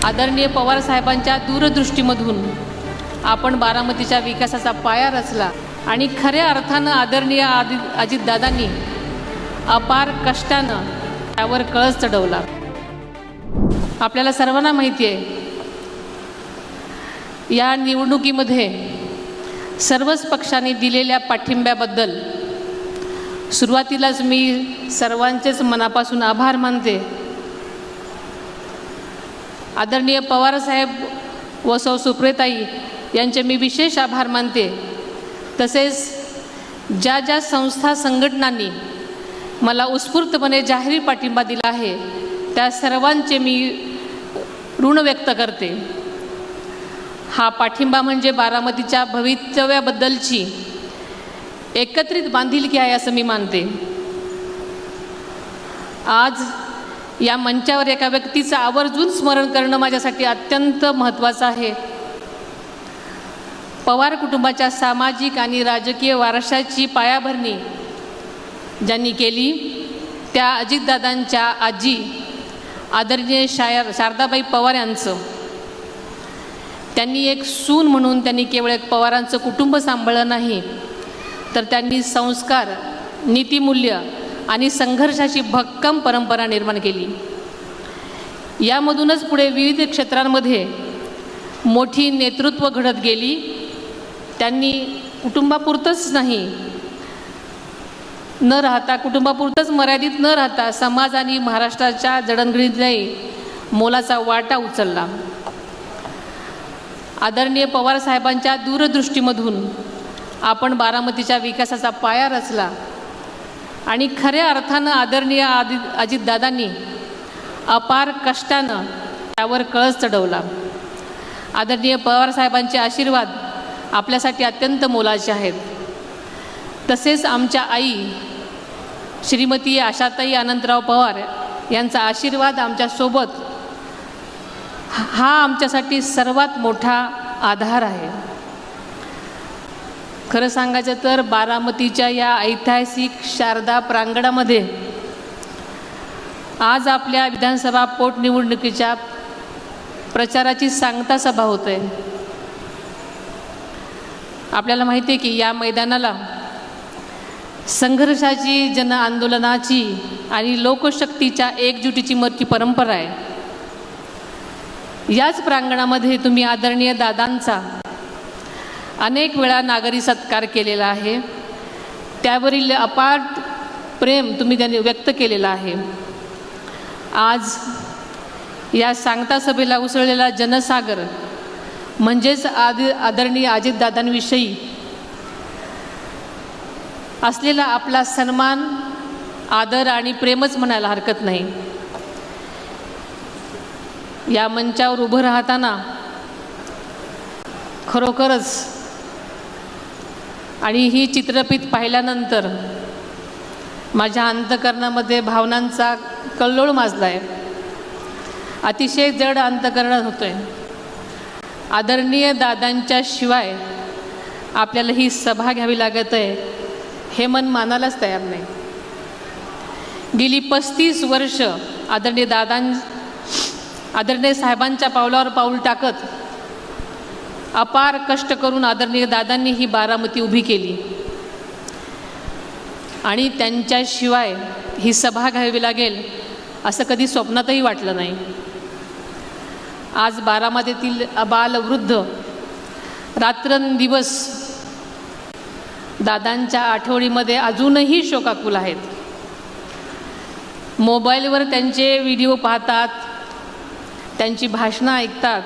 आदरणीय पवार साहेबांच्या दूरदृष्टीमधून आपण बारामतीच्या विकासाचा पाया रचला आणि खऱ्या अर्थानं आदरणीय अजितदादांनी अपार कष्टानं त्यावर कळस चढवला। आपल्याला सर्वांना माहिती आहे, या निवडणुकीमध्ये सर्वच पक्षांनी दिलेल्या पाठिंब्याबद्दल सुरुवातीलाच मी सर्वांचेच मनापासून आभार मानते। आदरणीय पवारसाहेब व सौ सुप्रियाताई यांचे मी विशेष आभार मानते। तसेच ज्या ज्या संस्था संघटनांनी मला उत्स्फूर्तपणे जाहीर पाठिंबा दिला आहे त्या सर्वांचे मी ऋण व्यक्त करते। हा पाठिंबा म्हणजे बारामतीच्या भवितव्याबद्दलची एकत्रित बांधिलकी आहे असं मी मानते। आज या मंचावर एका व्यक्तीचं आवर्जून स्मरण करणं माझ्यासाठी अत्यंत महत्त्वाचं आहे। पवार कुटुंबाच्या सामाजिक आणि राजकीय वारशाची पायाभरणी ज्यांनी केली त्या अजितदादांच्या आजी आदरणीय शारदाबाई पवार यांचं, त्यांनी एक सून म्हणून त्यांनी केवळ एक पवारांचं कुटुंब सांभाळलं नाही, तर त्यांनी संस्कार, नीतिमूल्य आणि संघर्षाची भक्कम परंपरा निर्माण केली। यामधूनच पुढे विविध क्षेत्रांमध्ये मोठी नेतृत्व घडत गेली। त्यांनी कुटुंबापुरतंच कुटुंबापुरतंच मर्यादित न राहता समाज आणि महाराष्ट्राच्या जडणघडणीतही मोलाचा वाटा उचलला। आदरणीय पवार साहेबांच्या दूरदृष्टीमधून आपण बारामतीच्या विकासाचा पाया रचला आणि खऱ्या अर्थानं आदरणीय अजितदादांनी अपार कष्टानं त्यावर कळस चढवला। आदरणीय पवार साहेबांचे आशीर्वाद आपल्यासाठी अत्यंत मोलाचे आहेत। तसेच आमच्या आई श्रीमती आशाताई अनंतराव पवार यांचा आशीर्वाद आमच्यासोबत हा आमच्यासाठी सर्वात मोठा आधार आहे। खरं सांगायचं तर बारामतीच्या या ऐतिहासिक शारदा प्रांगणामध्ये आज आपल्या विधानसभा पोटनिवडणुकीच्या प्रचाराची सांगता सभा होते। आपल्याला माहिती आहे की या मैदानाला संघर्षाची, जन आंदोलनाची आणि लोकशक्तीच्या एकजुटीची मोठी परंपरा आहे। याच प्रांगणामध्ये तुम्ही आदरणीय दादांचा अनेक वेळा नागरी सत्कार केलेला आहे, त्यावरील अपार प्रेम तुम्ही त्यांनी व्यक्त केलेला आहे। आज या सांगता सभेला उसळलेला जनसागर म्हणजेच आदरणीय अजितदादांविषयी असलेला आपला सन्मान, आदर आणि प्रेमच म्हणायला हरकत नाही। या मंचावर उभं राहताना खरोखरच आणि ही चित्रफित पाहिल्यानंतर माझ्या अंतःकरणामध्ये भावनांचा कल्लोळ माजला आहे। अतिशय जड अंतःकरण होतोय। आदरणीय दादांच्या शिवाय आपल्याला ही सभा घ्यावी लागत आहे हे मन मानायलाच तयार नाही। गेली 35 वर्ष आदरणीय साहेबांच्या पावलावर पाऊल टाकत अपार कष्ट करून आदरणीय दादांनी ही बारामती उभी केली आणि त्यांच्याशिवाय ही सभा घ्यावी लागेल असं कधी स्वप्नातही वाटलं नाही। आज बारामतीतील आबालवृद्ध रात्रंदिवस दादांच्या आठवणीमध्ये अजूनही शोकाकुल आहेत। मोबाईलवर त्यांचे व्हिडिओ पाहतात, त्यांची भाषणं ऐकतात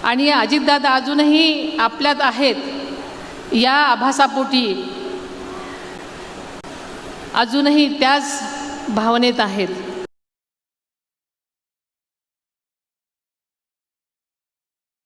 आणि अजितदादा अजूनही आपल्यात आहेत या आभासापोटी अजूनही त्याच भावनेत आहेत।